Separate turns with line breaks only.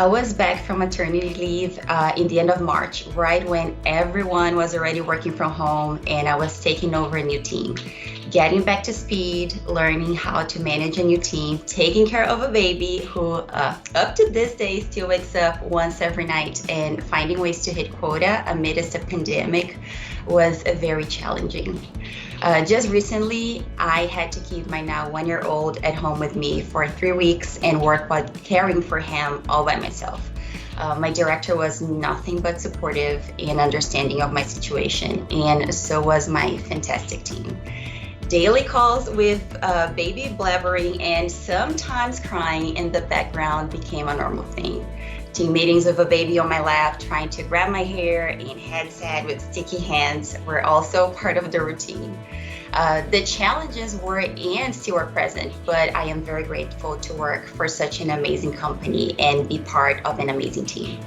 I was back from maternity leave in the end of March, right when everyone was already working from home and I was taking over a new team. Getting back to speed, learning how to manage a new team, taking care of a baby who up to this day still wakes up once every night, and finding ways to hit quota amidst a pandemic was very challenging. Just recently, I had to keep my now 1-year-old at home with me for 3 weeks and work while caring for him all by myself. My director was nothing but supportive and understanding of my situation, and so was my fantastic team. Daily calls with baby blabbering and sometimes crying in the background became a normal thing. Team meetings with a baby on my lap, trying to grab my hair and headset with sticky hands were also part of the routine. The challenges were and still are present, but I am very grateful to work for such an amazing company and be part of an amazing team.